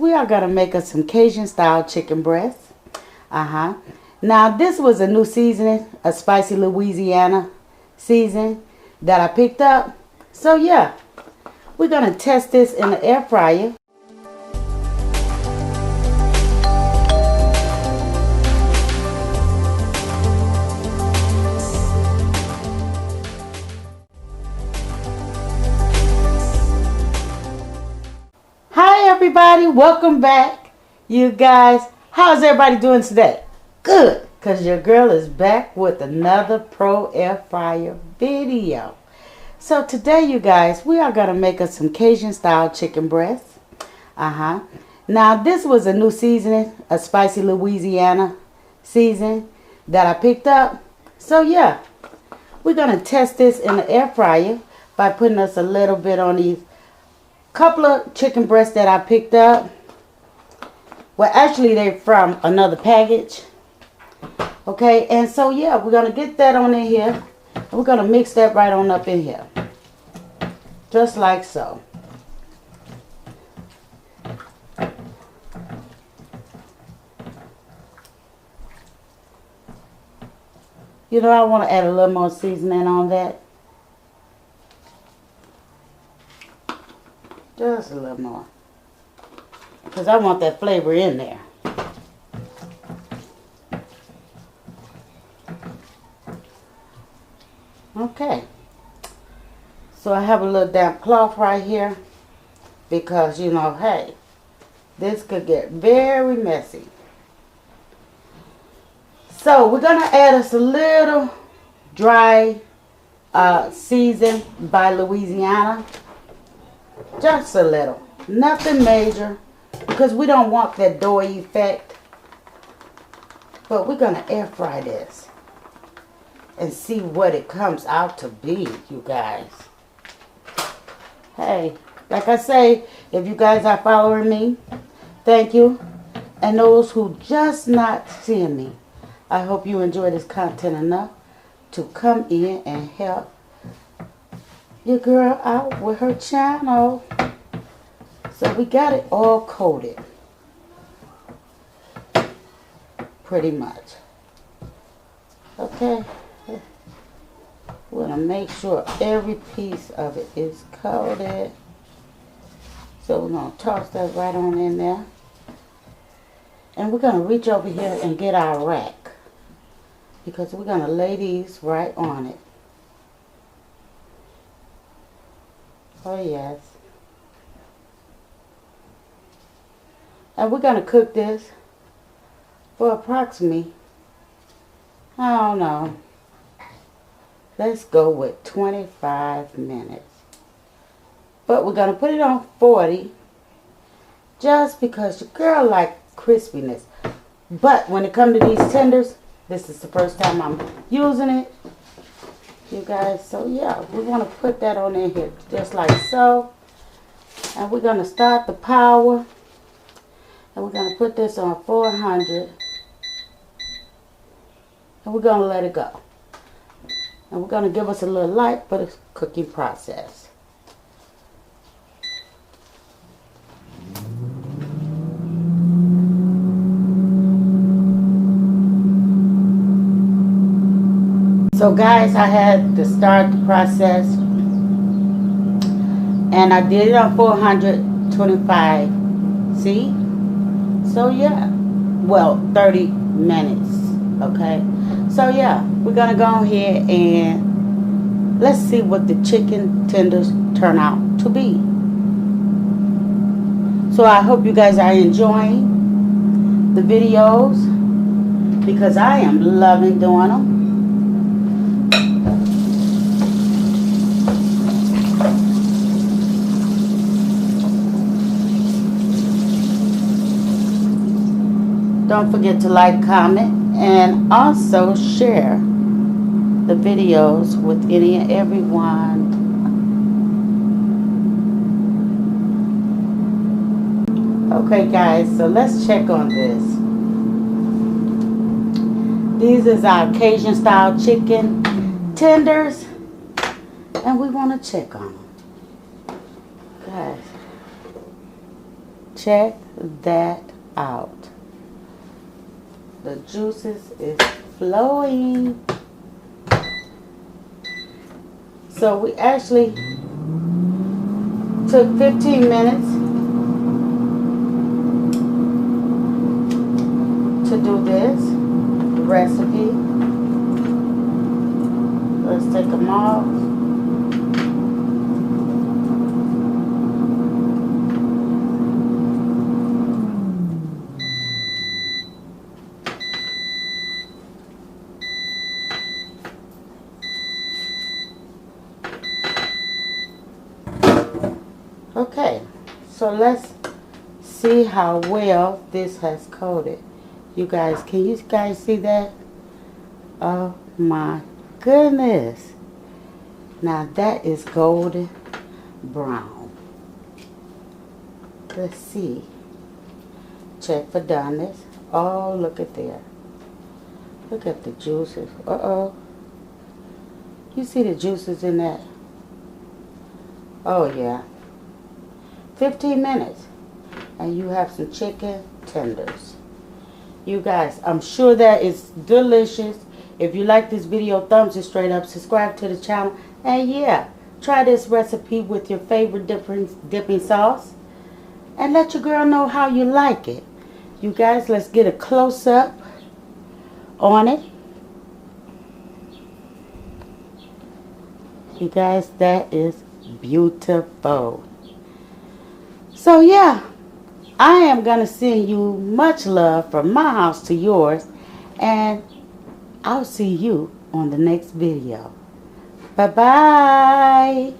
we are going to make us some Cajun style chicken breasts. Now this was a new seasoning, a spicy Louisiana season that I picked up. So yeah, we're going to test this in the air fryer. Hi everybody, welcome back. You guys, how's everybody doing today? Good, because your girl is back with another pro air fryer video. So today you guys, we are going to make us some Cajun style chicken breasts. Now this was a new seasoning, a spicy Louisiana season that I picked up. So yeah, we're going to test this in the air fryer by putting us a little bit on these couple of chicken breasts that I picked up. Well, actually they're from another package. Okay, and so yeah, we're gonna get that on in here and we're gonna mix that right on up in here, just like so. You know, I want to add a little more seasoning on that. Just a little more, because I want that flavor in there. Okay, so I have a little damp cloth right here because, you know, hey, this could get very messy. So we're going to add us a little dry season by Louisiana. Just a little, nothing major, because we don't want that doughy effect. But we're going to air fry this and see what it comes out to be, you guys. Hey, like I say, if you guys are following me, thank you. And those who just not seeing me, I hope you enjoy this content enough to come in and help your girl out with her channel. So we got it all coated, pretty much. Okay, we're gonna make sure every piece of it is coated. So we're gonna toss that right on in there, and we're gonna reach over here and get our rack, because we're gonna lay these right on it. Oh yes. And we're going to cook this for approximately, I don't know, let's go with 25 minutes. But we're going to put it on 40 just because your girl likes crispiness. But when it comes to these tenders, this is the first time I'm using it, you guys. So yeah, we want to put that on in here just like so. And we're going to start the power. And we're going to put this on 400. And we're going to let it go. And we're going to give us a little light for the cooking process. So guys, I had to start the process, and I did it on 425. See? So yeah, well, 30 minutes. Okay, so yeah, we're gonna go ahead and let's see what the chicken tenders turn out to be. So I hope you guys are enjoying the videos, because I am loving doing them. Don't forget to like, comment, and also share the videos with any and everyone. Okay guys, so let's check on this. These is our Cajun style chicken tenders, and we want to check on them. Guys, check that out. The juices is flowing. So we actually took 15 minutes to do this recipe. Let's take them off. Okay, so let's see how well this has coated. You guys, can you guys see that? Oh my goodness. Now that is golden brown. Let's see. Check for doneness. Oh, look at there. Look at the juices. Uh-oh. You see the juices in that? Oh yeah. 15 minutes and you have some chicken tenders. You guys, I'm sure that is delicious. If you like this video, thumbs it straight up, subscribe to the channel, and yeah, try this recipe with your favorite dipping sauce and let your girl know how you like it. You guys, let's get a close-up on it. You guys, that is beautiful. So yeah, I am going to send you much love from my house to yours, and I'll see you on the next video. Bye-bye.